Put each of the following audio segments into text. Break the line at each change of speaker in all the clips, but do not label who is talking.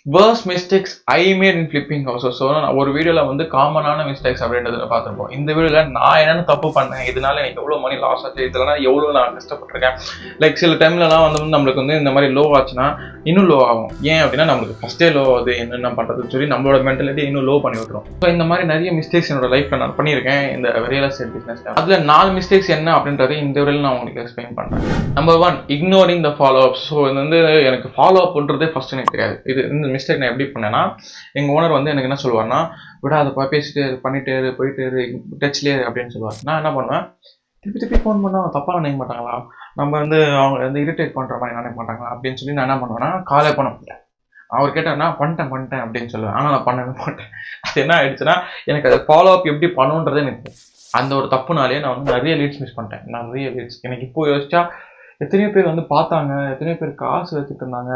worst mistakes I made in flipping houses. So நான் ஒரு வீடியோவில் வந்து காமனான மிஸ்டேக்ஸ் அப்படின்றத பார்த்துருப்போம். இந்த வீடியோவில் நான் என்னென்ன தப்பு பண்ணேன், இதனால எனக்கு எவ்வளோ மணி லாஸ் ஆச்சு, இதெல்லாம் எவ்வளோ நான் கஷ்டப்பட்டிருக்கேன். லைக் சில டைம்லலாம் வந்து நம்மளுக்கு வந்து இந்த மாதிரி லோ ஆச்சுன்னா இன்னும் லோ ஆகும். ஏன் அப்படின்னா நம்மளுக்கு ஃபஸ்ட்டே லோ ஆகுது, என்னென்ன பண்ணுறதுன்னு சொல்லி நம்மளோட மென்டாலிட்டி இன்னும் லோ பண்ணி விட்டுரும். ஸோ இந்த மாதிரி நிறைய மிஸ்டேக்ஸ் என்னோட லைஃப்பில் நான் பண்ணியிருக்கேன் இந்த ரியல் எஸ்டேட் பிஸ்னஸ். அதில் 4 மிஸ்டேக்ஸ் என்ன அப்படின்றத இந்த வீடியோவில் நான் உங்களுக்கு எக்ஸ்பிளைன் பண்ணுறேன். நம்பர் 1, இக்னோரிங் த ஃபாலோ அப். ஸோ இது வந்து எனக்கு ஃபாலோ அப்ன்றதே ஃபர்ஸ்ட் எனக்கு தெரியாது. இது இந்த மிஸ்டேக் நான் எப்படி பண்ணேன்னா, எங்கள் ஓனர் வந்து எனக்கு என்ன சொல்லுவார்னா, விடாதப்பா, பேசிட்டு பண்ணிட்டு போயிட்டு டச்லேயே அப்படின்னு சொல்லுவார். நான் என்ன பண்ணுவேன், திருப்பி ஃபோன் பண்ணால் தப்பாக நினைக்க மாட்டாங்களா, நம்ம வந்து அவங்க வந்து இரிட்டேட் பண்ணுற மாதிரி நினைக்க மாட்டாங்களா அப்படின்னு சொல்லி நான் என்ன பண்ணுவேன்னா காலே பண்ண மாட்டேன். அவர் கேட்டார்னா பண்ணிட்டேன் அப்படின்னு சொல்லுவேன். ஆனால் நான் பண்ணவே மாட்டேன். அது என்ன ஆயிடுச்சுன்னா, எனக்கு அதை ஃபாலோ அப் எப்படி பண்ணுன்றதே எனக்கு அந்த ஒரு தப்புனாலே நான் வந்து நிறைய லீட்ஸ் மிஸ் பண்ணிட்டேன். நிறைய லீட்ஸ் எனக்கு இப்போ யோசிச்சா எத்தனையோ பேர் வந்து பார்த்தாங்க, எத்தனையோ பேர் காசு வச்சுட்டு இருந்தாங்க,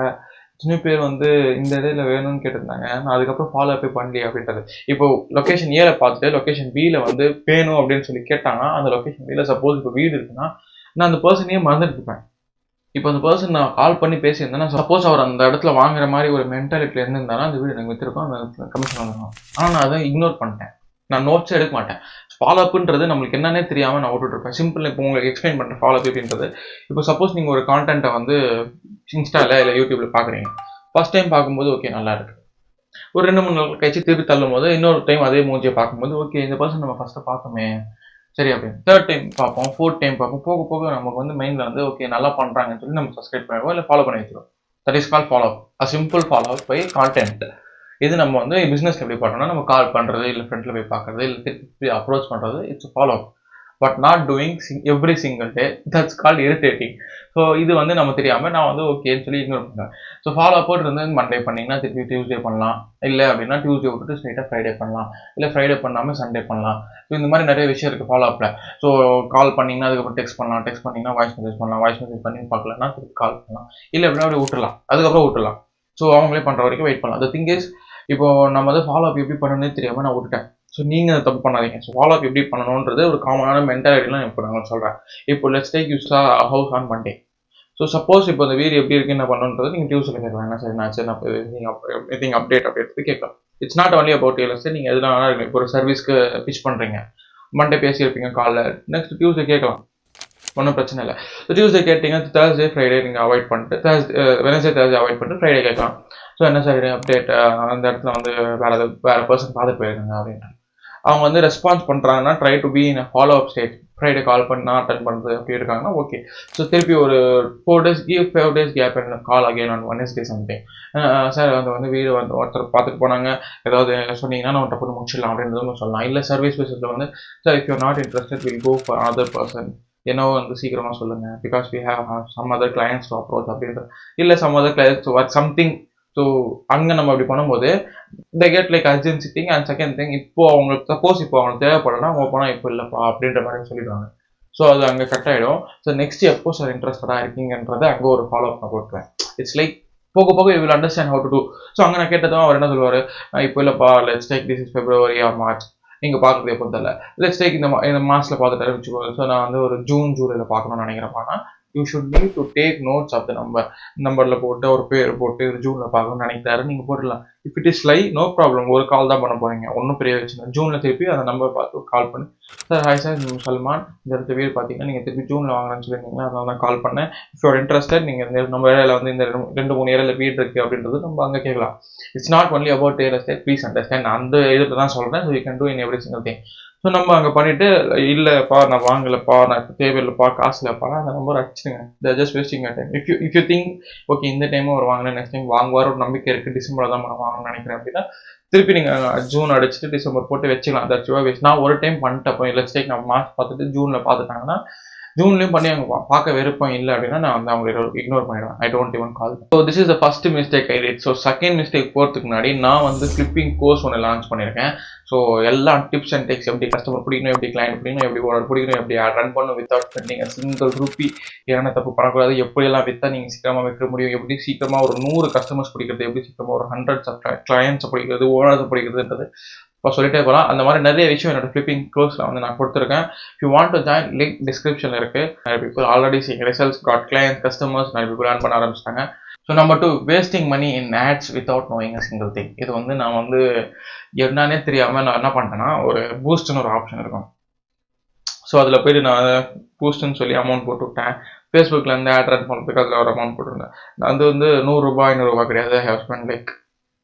எத்தனையோ பேர் வந்து இந்த இடையில வேணும்னு கேட்டிருந்தாங்க. நான் அதுக்கப்புறம் ஃபாலோ அப்பே பண்ணலையே அப்படின்றது. இப்போ லொக்கேஷன் ஏல பார்த்துட்டு லொக்கேஷன் பியில் வந்து வேணும் அப்படின்னு சொல்லி கேட்டாங்கன்னா, அந்த லொக்கேஷன் பியில் சப்போஸ் இப்போ வீடு இருக்குன்னா நான் அந்த பர்சனையே மறந்துட்டு இருப்பேன். இப்போ அந்த பர்சன் நான் கால் பண்ணி பேசியிருந்தேன்னா, சப்போஸ் அவர் அந்த இடத்துல வாங்குற மாதிரி ஒரு மென்டாலிட்டியில் இருந்திருந்தாலும் அந்த வீடு எனக்கு வித்திருக்கும், அந்த கமிஷன் வந்துடும். ஆனால் நான் அதை இக்னோர் பண்ணிட்டேன். நான் நோட்ஸே எடுக்க மாட்டேன். ஃபாலோ அப்புன்றது நம்மளுக்கு என்னன்னே தெரியாமல் நான் விட்டுட்ருப்பேன். சிம்பிள் இப்போ உங்களுக்கு எக்ஸ்பிளைன் பண்ணுறேன் ஃபாலோ அப் அப்படின்றது. இப்போ சப்போஸ் நீங்கள் ஒரு கான்டென்ட்டை வந்து இன்ஸ்டாவில் இல்லை யூடியூப்பில் பார்க்குறீங்க. ஃபர்ஸ்ட் டைம் பார்க்கும்போது ஓகே நல்லா இருக்கு. ஒரு 2-3 நாள் கழிச்சு திருப்பி தள்ளும் போது இன்னொரு டைம் அதே மூஞ்சியை பார்க்கும்போது ஓகே இந்த பர்சன் நம்ம ஃபஸ்ட்டு பார்த்தோமே சரி அப்படின்னு 3rd டைம் பார்ப்போம், 4th டைம் பார்ப்போம். போக போக நமக்கு வந்து மைண்டில் வந்து ஓகே நல்லா பண்ணுறாங்கன்னு சொல்லி நம்ம சப்ஸ்கிரைப் பண்ணிடுவோம், இல்லை ஃபாலோ பண்ணி வச்சிருவோம். That is call follow up. A simple follow up by content. இது நம்ம வந்து பிஸ்னஸ் எப்படி பண்ணுறோம்னா, நம்ம கால் பண்ணுறது, இல்லை ஃப்ரெண்டில் போய் பார்க்குறது, இல்லை திருப்பி அப்ரோச் பண்ணுறது, it's follow up. But not doing every single day, that's called irritating. So இது வந்து நம்ம தெரியாமல் நான் வந்து ஓகேன்னு சொல்லி இக்னோர் பண்ணுவேன். ஸோ ஃபாலோ அப்போட் இருந்து மண்டே பண்ணிங்கன்னா திருப்பி டியூஸ்டே பண்ணலாம், இல்லை அப்படின்னா டியூஸ்டே விட்டுட்டு ஸ்ட்ரைட்டாக ஃப்ரைடே பண்ணலாம், இல்லை ஃப்ரைடே பண்ணாமல் சண்டே பண்ணலாம். ஸோ இந்த மாதிரி நிறைய விஷயம் இருக்குது ஃபாலோ அப்பில். ஸோ கால் பண்ணிங்கன்னா அதுக்கப்புறம் டெக்ஸ்ட் பண்ணலாம், டெக்ஸ்ட் பண்ணிங்கன்னா வாய்ஸ் மெசேஜ் பண்ணலாம், வாய்ஸ் மெசேஜ் பண்ணி பார்க்கலன்னா திருப்பி கால் பண்ணலாம், இல்லை அப்படின்னா அப்படியே விட்டுலாம், அதுக்கப்புறம் விட்டுலாம். ஸோ அவங்களே பண்ணுற வரைக்கும் வெயிட் பண்ணலாம். த திங் இஸ், இப்போ நம்ம வந்து ஃபாலோ அப் எப்படி பண்ணணும்னே தெரியாமல் நான் விட்டுட்டேன். ஸோ நீங்கள் அதை தப்பு பண்ணாதீங்க. ஸோ ஃபாலோ அப் எப்படி பண்ணணுன்றது ஒரு காமனான மென்டாலிட்டிலாம் இப்போ நான் சொல்கிறேன். இப்போ லெட்ஸ் டேக் யூ சா house on Monday. So suppose இப்போ இந்த வீடு எப்படி இருக்குது என்ன பண்ணுன்றது நீங்கள் டியூஸ்டே கேட்கலாம். என்ன சரி நான் சரி நீங்கள் அப்டேட் எடுத்து கேட்கலாம். It's not only about real estate. நீங்கள் எதுனா இருக்கு. இப்போ ஒரு சர்வீஸ்க்கு பிச் பண்ணுறீங்க, மண்டே பேசியிருப்பீங்க காலைல, நெக்ஸ்ட் டியூஸ்டே கேட்கலாம், ஒன்றும் பிரச்சனை இல்லை. ஸோ டியூஸ்டே கேட்டிங்கன்னா தேர்ஸ்டே ஃப்ரைடே நீங்கள் அவாய்ட் பண்ணிட்டு வெனஸ்டே தேர்ஸ்டே அவாய்ட் பண்ணிட்டு ஃப்ரைடே கேட்கலாம். ஸோ என்ன சார் அப்டேட், அந்த இடத்துல வந்து வேறு பர்சன் பார்த்துட்டு போயிருக்காங்க அப்படின்ட்டு அவங்க வந்து ரெஸ்பான்ஸ் பண்ணுறாங்கன்னா try to be in follow up state. Friday call பண்ணா அட்டன் பண்ணுறது அப்படி இருக்காங்கன்னா ஓகே. ஸோ திருப்பி ஒரு 4 days gap call again on Wednesday something. Sir வந்து வீடு வந்து ஒருத்தர் பார்த்துட்டு போனாங்க, ஏதாவது சொன்னீங்கன்னா நம்ம டப்புன்னு முடிச்சிடலாம் அப்படின்றதும் சொல்லலாம். இல்லை சர்வீஸ் பேஸில் வந்து sir if you not interested will go for other person, என்னவோ வந்து சீக்கிரமாக சொல்லுங்கள், because we have some other clients to approach அப்படின்ற, இல்லை some other clients work something. So அங்கே நம்ம அப்படி பண்ணும்போது they get like urgency thing. And second thing, இப்போ அவங்களுக்கு சப்போஸ் இப்போ அவங்களுக்கு தேவைப்படலாம், அவங்க போனால் இப்போ இல்லைப்பா அப்படின்ற மாதிரி சொல்லிடுவாங்க. ஸோ அது அங்கே கட் ஆகிடும். ஸோ நெக்ஸ்ட் எப்போ சார் இன்ட்ரெஸ்டடாக இருக்கீங்கன்றதை அங்கே ஒரு ஃபாலோ அப் நான் போட்டுருவேன். இட்ஸ் லைக் போக போக you will understand how to do. So அங்கே நான் கேட்டதும் அவர் என்ன சொல்லுவார், இப்போ இல்லைப்பா let's take this is February or March, நீங்கள் பார்க்குறது எப்போ தெரியல, லெட்ஸ் டேக் இந்த மாதத்தில் பார்த்துட்டு வச்சுக்கோங்க. ஸோ நான் வந்து ஒரு ஜூன் ஜூலையில் பார்க்கணும்னு நினைக்கிறேன்ப்பானா, you should need to take notes of the நம்பரில் போட்டு ஒரு பேர் போட்டு ஜூனில் பார்க்கணும்னு நினைக்கிறாரு, நீங்கள் போட்டுடலாம். If it is like no problem, ஒரு கால் தான் பண்ண போகிறீங்க, ஒன்றும் பெரிய வச்சுங்க. ஜூனில் திருப்பி அந்த நம்பர் பார்த்து கால் பண்ணி, சார் ஹாய் சார் சல்மான், இந்த இடத்த வீடு பார்த்தீங்கன்னா நீங்கள் திருப்பி ஜூனில் வாங்குறேன்னு சொல்லியிருந்தீங்களா, அதனால தான் கால் பண்ணேன். இஃப் யூர் இன்ட்ரெஸ்டட், நீங்கள் நம்ம ஏரியாவில் வந்து இந்த 2-3 ஏரியாவில் வீடு இருக்குது அப்படின்றது நம்ம அங்கே கேட்கலாம். It's not only about real estate, please understand. அந்த இதில் தான் சொல்கிறேன். So you can do in every single thing. So நம்ம அங்கே பண்ணிவிட்டு இல்லைப்பா நான் வாங்கலைப்பா, நான் இப்போ தேவையில்லைப்பா, காசு இல்லைப்பா, அந்த நம்பர் அடிச்சுடுங்க. Just wasting time. If you think okay இந்த டைமும் அவர் வாங்கினேன், நெக்ஸ்ட் டைம் வாங்குவார் ஒரு நம்பிக்கை இருக்குது, டிசம்பரில் தான் நான் வாங்கணும்னு நினைக்கிறேன் அப்படின்னா திருப்பி நீங்கள் ஜூன் அடிச்சுட்டு டிசம்பர் போட்டு வச்சுக்கலாம். That's your waste. நான் ஒரு டைம் பண்ணிட்டப்போ லெட்ஸ் டேக் நான் மார்ச் பார்த்துட்டு ஜூனில் பார்த்துட்டாங்கன்னா, ஜூன்லேயும் பண்ணி அவங்க பார்க்க விருப்பம் இல்லை அப்படின்னா நான் வந்து அவங்க இக்னோர் பண்ணிடுவேன். I don't even call. So this is the first mistake I did. So second mistake போகிறதுக்கு முன்னாடி நான் வந்து ஃப்ளிப்பிங் கோர்ஸ் ஒன்று லான்ச் பண்ணியிருக்கேன். ஸோ எல்லா டிப்ஸ் அண்ட் டெக்ஸ், எப்படி கஸ்டமர் பிடிக்கணும், எப்படி கிளைண்ட் பிடிக்கணும், எப்படி ஓனர் பிடிக்கணும், எப்படி ரன் பண்ணணும் வித்தவுட் ஸ்பெண்டிங் சிங்கிள் ரூபி, என்ன தப்பு பண்ணக்கூடாது, எப்படியெல்லாம் விற்றா நீங்கள் சீக்கிரமாக விற்க முடியும், எப்படி சீக்கிரமாக ஒரு 100 கஸ்டமர்ஸ் பிடிக்கிறது, எப்படி சீக்கிரமாக ஒரு 100 கிளையன்ஸை பிடிக்கிறது, ஓனர்ஸை பிடிக்கிறதுன்றது இப்போ சொல்லிட்டே போகலாம். அந்த மாதிரி நிறைய விஷயம் என்னோட ஃப்ளிப்பிங் கோர்ஸில் வந்து நான் கொடுத்துருக்கேன். If you want to join, link டிஸ்கிரிப்ஷனில் இருக்குது. நிறைய people already seeing results, got client, customers, நிறைய பீப்புள் ஏர்ன் பண்ண ஆரம்பிச்சிட்டாங்க. So number 2, wasting money in ads without knowing a single thing. இது வந்து நான் வந்து என்னன்னே தெரியாமல் நான் என்ன பண்ணிட்டேன்னா, ஒரு பூஸ்ட்னு ஒரு ஆப்ஷன் இருக்கும். ஸோ அதில் போய்ட்டு நான் பூஸ்ட்னு சொல்லி அமௌண்ட் போட்டு விட்டேன். ஃபேஸ்புக்லேருந்து ஆட் ரன் பண்ணுறதுக்கு அதில் ஒரு அமௌண்ட் போட்டிருந்தேன். நான் அது வந்து ₹100 கிடையாது, I have spend like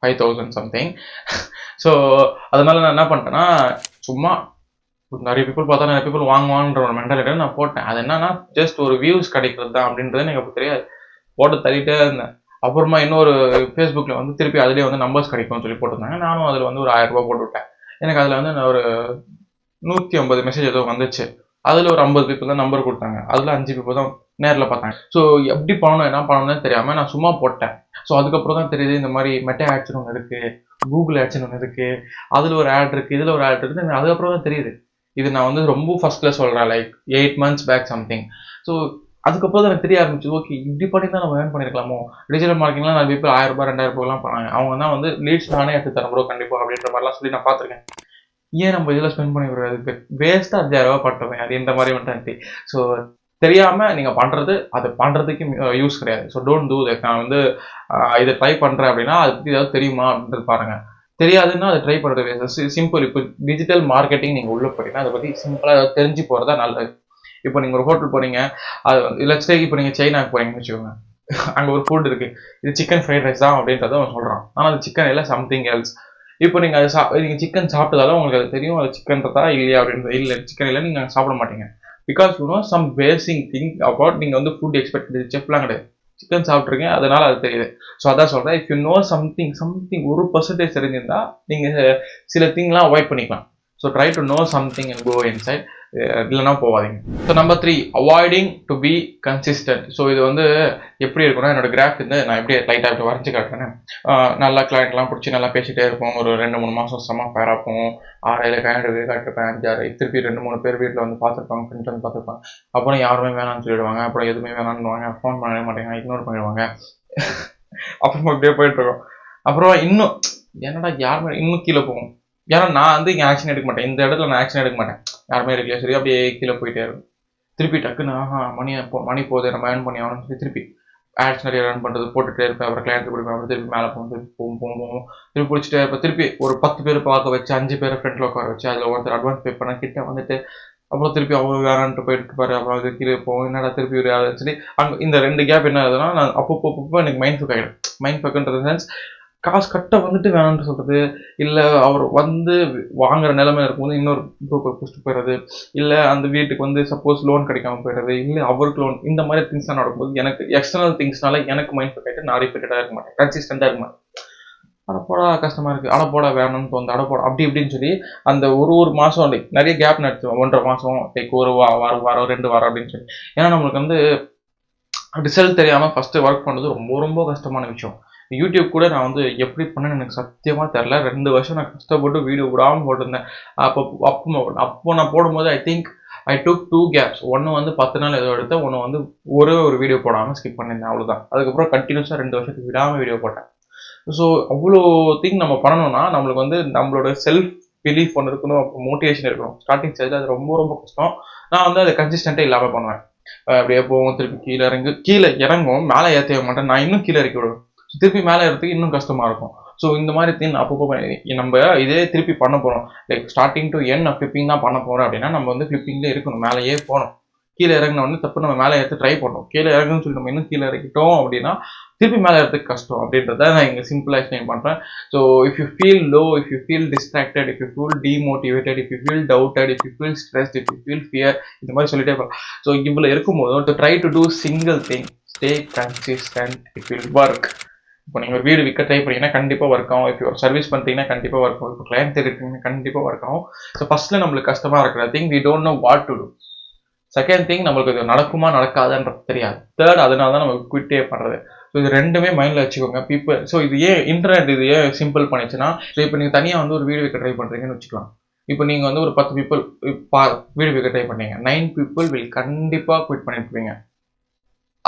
5,000 something. So அதனால நான் என்ன பண்ணிட்டேன்னா, சும்மா நிறைய பீப்புள் பார்த்தா நிறைய பீப்புள் வாங்குவான்ற ஒரு மென்டாலிட்டியை நான் போட்டேன். அது என்னன்னா ஜஸ்ட் ஒரு வியூஸ் கிடைக்கிறது தான் அப்படின்றது எனக்கு அப்போ தெரியாது. போட்டு தள்ளிட்டே இருந்தேன். அப்புறமா இன்னொரு ஃபேஸ்புக்கில் வந்து திருப்பி அதிலே வந்து நம்பர்ஸ் கிடைக்கும்னு சொல்லி போட்டிருந்தாங்க. நானும் அதில் வந்து ஒரு ₹1000 போட்டு விட்டேன். எனக்கு அதில் வந்து ஒரு 150 மெசேஜ் ஏதோ வந்துச்சு. அதில் ஒரு 50 பீப்புள் தான் நம்பர் கொடுத்தாங்க. அதில் 5 பீப்புள் தான் நேரில் பார்த்தாங்க. ஸோ எப்படி பண்ணணும், என்ன பண்ணணும்னு தெரியாமல் நான் சும்மா போட்டேன். ஸோ அதுக்கப்புறம் தான் தெரியுது இந்த மாதிரி மெட்டா ஆட்ஸ்னு ஒன்று இருக்குது, கூகுள் ஆட்ஸ்னு ஒன்று இருக்குது, அதில் ஒரு ஆட் இருக்குது, இதில் ஒரு ஆட் இருக்குது. அதுக்கப்புறம் தான் தெரியுது. இது நான் வந்து ரொம்ப ஃபர்ஸ்ட்டில் சொல்கிறேன், like 8 months back something. So அதுக்கப்புறம் தான் எனக்கு தெரிய ஆரம்பிச்சு, ஓகே இப்படி பண்ணி தான் நம்ம ஏர்ன் பண்ணியிருக்கலாமோ. டிஜிட்டல் மார்க்கெட்டிங்லாம் நிறைய பீப்புள் ₹1000, ₹2000 பண்ணாங்க. அவங்க தான் வந்து லீட்ஸ் நானே எடுத்து தரேன் ப்ரோ கண்டிப்பாக அப்படின்ற மாதிரிலாம் சொல்லி நான் பார்த்துருக்கேன். ஏன் நம்ம இதில் ஸ்பெண்ட் பண்ணி விடுறதுக்கு, வேஸ்ட்டாக ₹5000 பட்டுவேன் அப்படின்ற மாதிரி மென்டாலிட்டி. ஸோ தெரியாமல் நீங்கள் பண்ணுறது, அது பண்ணுறதுக்கு யூஸ் கிடையாது. So don't do that. நான் வந்து இதை ட்ரை பண்ணுறேன் அப்படின்னா அதை பற்றி ஏதாவது தெரியுமா அப்படின்றது பாருங்கள். தெரியாதுன்னா அதை ட்ரை பண்ணுறது சிம்பிள். இப்போ டிஜிட்டல் மார்க்கெட்டிங் நீங்கள் உள்ளே போகிறீங்கன்னா அதை பற்றி சிம்பிளாக ஏதாவது தெரிஞ்சு போகிறதா நல்லது. இப்போ நீங்கள் ஒரு ஹோட்டல் போகிறீங்க, அது லெட்ஸ் டேக் இப்போ நீங்கள் சைனாக்கு போகிறீங்கன்னு வச்சுக்கோங்க. அங்கே ஒரு ஃபுட் இருக்குது, இது சிக்கன் ஃப்ரைட் ரைஸ் தான் அப்படின்றத அவன் சொல்கிறான். ஆனால் அது சிக்கன் இல்லை, சம்திங் எல்ஸ். இப்போ நீங்கள் அது நீங்கள் சிக்கன் சாப்பிட்டதால உங்களுக்கு அது தெரியும், அது சிக்கன்றதா இல்லையா அப்படின்றது. இல்லை சிக்கன் இல்லை, நீங்கள் சாப்பிட மாட்டீங்க. Because you know some basic thing about. நீங்கள் வந்து ஃபுட் எக்ஸ்பெக்ட் செஃப்லாம் கிடையாது, சிக்கன் சாப்பிட்ருக்கீங்க, அதனால அது தெரியுது. ஸோ அதான் சொல்கிறேன், இஃப் யூ நோ சம்திங் 1% தெரிஞ்சிருந்தா நீங்கள் சில திங்லாம் அவாய்ட் பண்ணிக்கலாம். So try to know something and go inside, இல்லைனா போகாதீங்க. So number 3, avoiding to be consistent. So இது வந்து எப்படி இருக்குன்னா, என்னோட கிராஃப் வந்து நான் எப்படி லைட்டாக இப்படி வரைஞ்சி காட்டுறேன். நல்லா கிளைண்ட்லாம் பிடிச்சி நல்லா பேசிகிட்டே இருப்போம். ஒரு 2-3 மாதம் செம்ம ஃபேராக போவோம். 6-7 கிளைண்ட் காட்டிருப்பேன், 5-6 திருப்பி 2-3 பேர் வீட்டில் வந்து பார்த்துருப்பாங்க, ஃப்ரெண்ட்ஸ் வந்து பார்த்துருப்பாங்க. அப்புறம் யாருமே வேணாம்னு சொல்லிடுவாங்க. அப்புறம் எதுவுமே வேணாம்னுவாங்க, ஃபோன் பண்ணவே மாட்டேங்க, இக்னோர் பண்ணிடுவாங்க. அப்புறமா அப்படியே போயிட்டு இருக்கோம். அப்புறம் இன்னும் என்னடா யாருமே இன்னும் கீழே போகும். ஏன்னா நான் வந்து இங்கே ஆக்ஷன் எடுக்க மாட்டேன், இந்த இடத்துல நான் ஆக்ஷன் எடுக்க மாட்டேன், யாருமே இருக்கலையா சரி அப்படியே கீழே போயிட்டே இருக்கும். திருப்பி டக்குன்னு மணி போகுது, நம்ம ஏர்ன் பண்ணி ஆகணும்னு சொல்லி திருப்பி ஆட்ஸ் நிறைய ரன் பண்ணுறது போட்டுகிட்டே இருப்பேன். அப்புறம் கிளைண்ட் பிடிப்பேன், அப்புறம் திருப்பி மேலே போகும், திருப்பி போகும் திருப்பி பிடிச்சிட்டே இருப்பேன். திருப்பி ஒரு 10 பேர் பார்க்க வச்சு 5 பேரை ஃப்ரெண்டில் உட்கார வச்சு அதில் ஒருத்தர் அட்வான்ஸ் பே பண்ண கிட்ட வந்துட்டு அப்புறம் திருப்பி அவங்க வேணான்ட்டு போயிட்டு பாரு. அப்புறம் அது கீழே போகும், என்னடா திருப்பி ஒரு ஆள் சொல்லி அங்கே இந்த 2 கேப் என்ன ஆகுதுன்னா, நான் அப்பப்போ எனக்கு மைண்ட் ஃபக் ஆகிடும். மைண்ட் ஃபக்குன்றது சென்ஸ் காசு கட்ட வந்துட்டு வேணான்னு சொல்கிறது, இல்லை அவர் வந்து வாங்குற நிலைமை இருக்கும்போது இன்னொரு ப்ரோக்கர் பிடிச்சிட்டு போயிடுறது, இல்லை அந்த வீட்டுக்கு வந்து சப்போஸ் லோன் கிடைக்காம போயிடுறது, இல்லை அவருக்கு லோன், இந்த மாதிரி திங்ஸ்லாம் நடக்கும்போது எனக்கு எக்ஸ்டர்னல் திங்ஸ்னால எனக்கு மைண்ட் ஃபக் ஆகிட்டு நான் ரிப்பீட்டடாக இருக்க மாட்டேன், கன்சிஸ்டண்டாக இருக்க மாட்டேன். அடப்போடா கஷ்டமாக இருக்குது, அடப்போடா வேணும்னு தோணுது, அடப்போடா அப்படி இப்படின்னு சொல்லி அந்த ஒரு மாதம் லைக் நிறைய கேப் நடத்துவோம். 1.5 மாதம் லைக் ஒரு வாரம் 2 வாரம் அப்படின்னு சொல்லி. ஏன்னா நம்மளுக்கு வந்து ரிசல்ட் தெரியாமல் ஃபஸ்ட்டு ஒர்க் பண்ணுறது ரொம்ப ரொம்ப கஷ்டமான விஷயம். யூடியூப் கூட நான் வந்து எப்படி பண்ணேன்னு எனக்கு சத்தியமாக தெரில. 2 வருஷம் நான் கஷ்டப்பட்டு வீடியோ விடாமல் போட்டிருந்தேன். அப்போ நான் போடும்போது ஐ டுக் 2 கேப்ஸ். ஒன்று வந்து 10 நாள் ஏதோ எடுத்தேன், ஒன்று வந்து ஒரு வீடியோ போடாமல் ஸ்கிப் பண்ணியிருந்தேன், அவ்வளோதான். அதுக்கப்புறம் கண்டினியூஸாக 2 வருஷத்துக்கு விடாமல் வீடியோ போட்டேன். ஸோ அவ்வளோ திங் நம்ம பண்ணணும்னா நம்மளுக்கு வந்து நம்மளோட செல்ஃப் பிலீஃப் ஒன்று இருக்கணும், அப்புறம் மோட்டிவேஷன் இருக்கணும். ஸ்டார்டிங் ஸ்டேஜில் அது ரொம்ப ரொம்ப கஷ்டம். நான் வந்து அதை கன்சிஸ்டண்ட்டாக இல்லாமல் பண்ணுவேன். அப்படியே போவோம், திருப்பி கீழே இறங்குவோம், மேலே ஏற்ற மாட்டேன், நான் இன்னும் கீழே இறக்கி விடுவேன். திருப்பி மேலே ஏறதுக்கு இன்னும் கஷ்டமாக இருக்கும். ஸோ இந்த மாதிரி திங் அப்பப்போ நம்ம இதே திருப்பி பண்ண போகிறோம். லைக் ஸ்டார்டிங் டு என் நான் ஃப்ளிப்பிங் தான் பண்ண போகிறேன் அப்படின்னா நம்ம வந்து ஃப்ளிப்பிங்லேயே இருக்கணும், மேலேயே போகணும். கீழே இறங்கின வந்து தப்பு, நம்ம மேலே ஏற்று ட்ரை பண்ணணும். கீழே இறங்குன்னு சொல்லி நம்ம இன்னும் கீழே இறக்கிட்டோம் அப்படின்னா திருப்பி மேலே ஏறதுக்கு கஷ்டம் அப்படின்றத நான் இங்கே சிம்பிளாக எக்ஸ்பிளைன் பண்ணுறேன். So if you feel low, if you feel distracted, if you feel demotivated, if you feel doubted, if you feel stressed, if you feel fear, இந்த மாதிரி சொல்லிட்டே போகலாம். ஸோ இவ்வளோ இருக்கும்போது to try to do single thing, stay consistent, it will work. இப்போ நீங்கள் ஒரு வீடு விற்க ட்ரை பண்ணீங்கன்னா கண்டிப்பாக ஒர்க் ஆகும். இப்போ ஒரு சர்வீஸ் பண்ணுறீங்கன்னா கண்டிப்பாக ஒர்க் ஆகும். இப்போ கிளைண்ட் இருக்கீங்கன்னா கண்டிப்பாக ஒர்க் ஆகும். ஸோ ஃபர்ஸ்ட்டில் நம்மளுக்கு கஷ்டமாக இருக்கிற thing we don't know what to do. Second thing நம்மளுக்கு இது நடக்குமா நடக்காதுன்றது தெரியாது. தேர்ட் அதனால தான் நம்ம குவிட்டே பண்ணுறது. ஸோ இது ரெண்டுமே மைண்டில் வச்சுக்கோங்க பீப்புள். ஸோ இது ஏன் இன்டர்நெட் இது ஏன் சிம்பிள் பண்ணிச்சுன்னா, ஸோ இப்போ நீங்கள் தனியாக வந்து ஒரு வீடு விற்க ட்ரை பண்ணுறீங்கன்னு வச்சுக்கலாம். இப்போ நீங்கள் வந்து ஒரு 10 பீப்புள் வீடு விற்க ட்ரை பண்ணீங்க, 9 பீப்புள் வில் கண்டிப்பாக குவிட் பண்ணியிருப்பீங்க.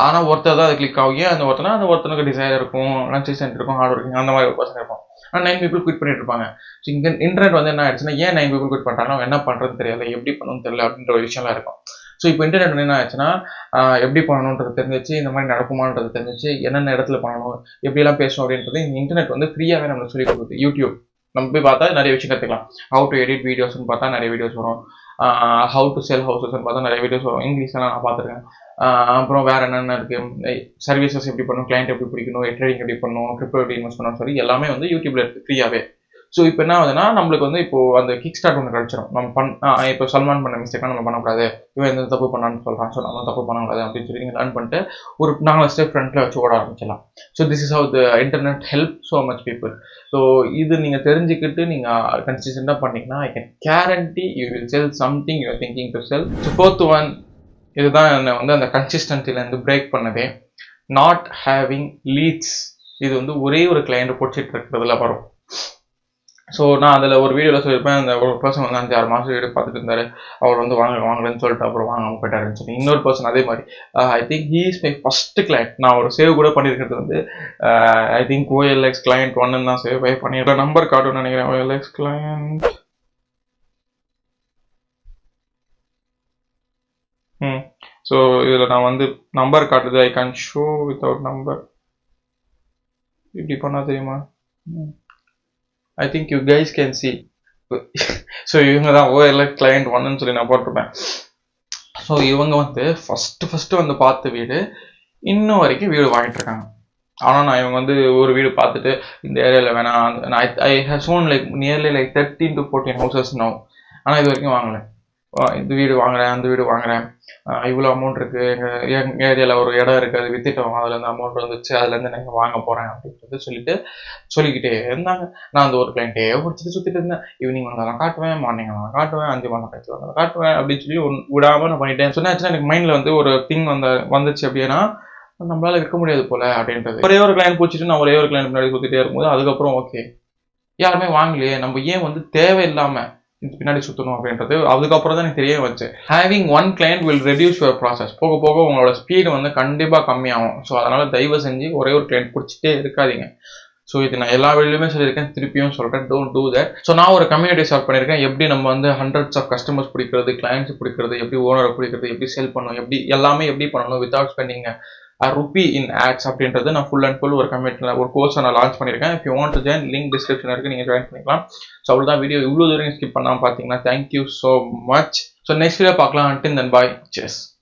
ஆனால் ஒருத்தர் தான் அது கிளிக் ஆகும். ஏன் அந்த ஒருத்தனுக்கு டிசைர் இருக்கும், கன்சிஸ்டன்ட் இருக்கும், ஹார்ட் ஒர்க்கிங் அந்த மாதிரி ஒரு பர்சன் இருக்கும். ஆனால் 9 people குவிட் பண்ணிட்டு இருப்பாங்க. ஸோ இங்கே இன்டர்நெட் வந்து என்ன ஆயிடுச்சுன்னா, ஏன் 9 people குவிட் பண்ணுறாங்கன்னா என்ன பண்ணுறதுன்னு தெரியல, எப்படி பண்ணணும்னு தெரியல அப்படின்ற ஒரு விஷயம்லாம் இருக்கும். ஸோ இப்போ இன்டர்நெட் வந்து என்ன ஆச்சுன்னா, எப்படி பண்ணணுன்றது தெரிஞ்சிச்சு, இந்த மாதிரி நடக்குமான்றது தெரிஞ்சிச்சு, என்னென்ன இடத்துல பண்ணணும், எப்படியெல்லாம் பேசணும் அப்படின்றது இந்த இன்டர்நெட் வந்து ஃப்ரீயாகவே நம்மளுக்கு சொல்லி கொடுக்குது. யூடியூப் நம்ம போய் பார்த்தா நிறைய விஷயம் கற்றுக்கலாம். ஹவு டு எடிட் வீடியோஸ்னு பார்த்தா நிறைய வீடியோஸ் வரும். ஹவு டு செல் ஹவுசஸ்ன்னு பார்த்தா நிறைய வீடியோஸ் வரும். இங்கிலீஷ்லாம் நான் பார்த்துருக்கேன். அப்புறம் வேறு என்னென்ன இருக்குது, சர்வீசஸ் எப்படி பண்ணணும், கிளைண்ட் எப்படி பிடிக்கணும், ட்ரேடிங் எப்படி பண்ணணும், கிரிப்டோ எப்படி இன்வெஸ்ட் பண்ணணும், சொல்லி எல்லாமே வந்து யூடியூப்ல இருக்குது ஃப்ரீயாகவே. ஸோ இப்போ என்ன ஆகுதுன்னா, நம்மளுக்கு வந்து இப்போ அந்த கிக் ஸ்டார்ட் ஒன்று கிடச்சிரும். நம்ம இப்போ சல்மான் பண்ண மிஸ்டேக்காக நம்ம பண்ணக்கூடாது, இவன் எந்த தப்பு பண்ணான்னு சொல்கிறான், ஸோ நம்ம தப்பு பண்ணக்கூடாது அப்படின்னு சொல்லி நீங்கள் லேர்ன் பண்ணிட்டு ஒரு 4 ஸ்டெப் ஃப்ரண்ட்டில் வச்சு ஓட ஆரம்பிச்சிடலாம். So this is how the internet help so much people. So இது நீங்கள் தெரிஞ்சுக்கிட்டு நீங்கள் கன்சிஸ்டண்டாக பண்ணிங்கன்னா, I can guarantee you will sell something you are thinking to sell. So fourth one, இதுதான் என்னை வந்து அந்த கன்சிஸ்டன்சிலேருந்து பிரேக் பண்ணதே, நாட் ஹேவிங் லீட்ஸ். இது வந்து ஒரே ஒரு கிளைண்ட் பிடிச்சிட்டு இருக்கிறதுல வரும். ஸோ நான் அதில் ஒரு வீடியோவில் சொல்லியிருப்பேன், அந்த ஒரு பர்சன் வந்து 5-6 மாதம் வீடியோ பார்த்துட்டு இருந்தார், அவர் வந்து வாங்கலன்னு சொல்லிட்டு அப்புறம் வாங்காமல் போயிட்டாருன்னு சொல்லி. இன்னொரு பர்சன் அதே மாதிரி, I think he is my first client. நான் ஒரு சேவ் கூட பண்ணியிருக்கிறது வந்து ஐ திங்க் OLX கிளைண்ட் 1 தான் சேவ் பண்ணியிருக்கேன். நம்பர் கார்டுன்னு நினைக்கிறேன், OLX கிளைண்ட். ஸோ இதில் நான் வந்து நம்பர் காட்டுது, I can show without number. இப்படி பண்ணால் தெரியுமா? I think you guys can see. So இவங்க தான் OLX கிளைண்ட் 1ன்னு சொல்லி நான் போட்டிருப்பேன். ஸோ இவங்க வந்து ஃபஸ்ட்டு வந்து பார்த்த வீடு இன்னும் வரைக்கும் வீடு வாங்கிட்டு இருக்காங்க. ஆனால் நான் இவங்க வந்து ஒரு வீடு பார்த்துட்டு இந்த ஏரியாவில் வேணாம், I have sown like nearly like 13 to 14 houses now. ஆனால் இது வரைக்கும் வாங்கலை. இந்த வீடு வாங்குறேன், அந்த வீடு வாங்குறேன், இவ்வளோ அமௌண்ட் இருக்குது, எங்கள் ஏரியாவில் ஒரு இடம் இருக்குது, அது வித்துட்டோம், அதுலேருந்து அமௌண்ட் வந்துச்சு, அதுலேருந்து நான் வாங்க போகிறேன் அப்படின்றது சொல்லிக்கிட்டே இருந்தாங்க. நான் அந்த ஒரு கிளைண்ட்டே பிடிச்சிட்டு சுற்றிட்டு இருந்தேன். ஈவினிங் வந்தாலும் காட்டுவேன், மார்னிங் வந்தாலும் காட்டுவேன், 5 மாதம் கழிச்சு வந்தாலும் காட்டுவேன் அப்படின்னு சொல்லி விடாமல் நான் பண்ணிட்டேன். சொன்னாச்சுன்னா எனக்கு மைண்டில் வந்து ஒரு திங் வந்துச்சு அப்படின்னா, நம்மளால இருக்க முடியாது போல அப்படின்றது. ஒரே ஒரு கிளைண்ட் பிடிச்சிட்டு நான் ஒரே ஒரு கிளைண்ட் முன்னாடி சுற்றிட்டே இருக்கும்போது அதுக்கப்புறம் ஓகே, யாருமே வாங்கலையே, நம்ம ஏன் வந்து தேவையில்லாமல் பின்னாடி சுற்றணும் அப்படின்றது அதுக்கப்புறம் தான் எனக்கு தெரிய வச்சு. Having one client will reduce your process. போக போக உங்களோட ஸ்பீடு வந்து கண்டிப்பாக கம்மியாகும். ஸோ அதனால் தயவு செஞ்சு ஒரே ஒரு கிளைண்ட் பிடிச்சிட்டே இருக்காதீங்க. ஸோ இது நான் எல்லா வீடியோலையுமே சொல்லியிருக்கேன், திருப்பியும் சொல்கிறேன், டோன்ட் டூ தட். ஸோ நான் ஒரு கம்யூனிட்டி ஸ்டார்ட் பண்ணியிருக்கேன், எப்படி நம்ம வந்து ஹண்ட்ரட்ஸ் ஆஃப் கஸ்டமர்ஸ் பிடிக்கிறது, கிளைண்ட்ஸ் பிடிக்கிறது, எப்படி ஓனரை பிடிக்கிறது, எப்படி செல் பண்ணணும், எல்லாமே எப்படி பண்ணணும் வித்தவுட் ஸ்பெண்டிங் ரூபி இன் ஆட்ஸ் அப்படின்றது நான் ஃபுல் அண்ட் ஃபுல் ஒரு கம்யூனிட்டியில் ஒரு கோர்ஸை நான் லான்ச் பண்ணியிருக்கேன். If you want to join, link description இருக்குது, நீங்கள் ஜாயின் பண்ணிக்கலாம். ஸோ அவ்வளோதான் வீடியோ. இவ்வளோ தூரம் ஸ்கிப் பண்ணாமல் பார்த்தீங்கன்னா thank you so much. So next video பார்க்கலாம். அன்டில் தென் பாய், செஸ்.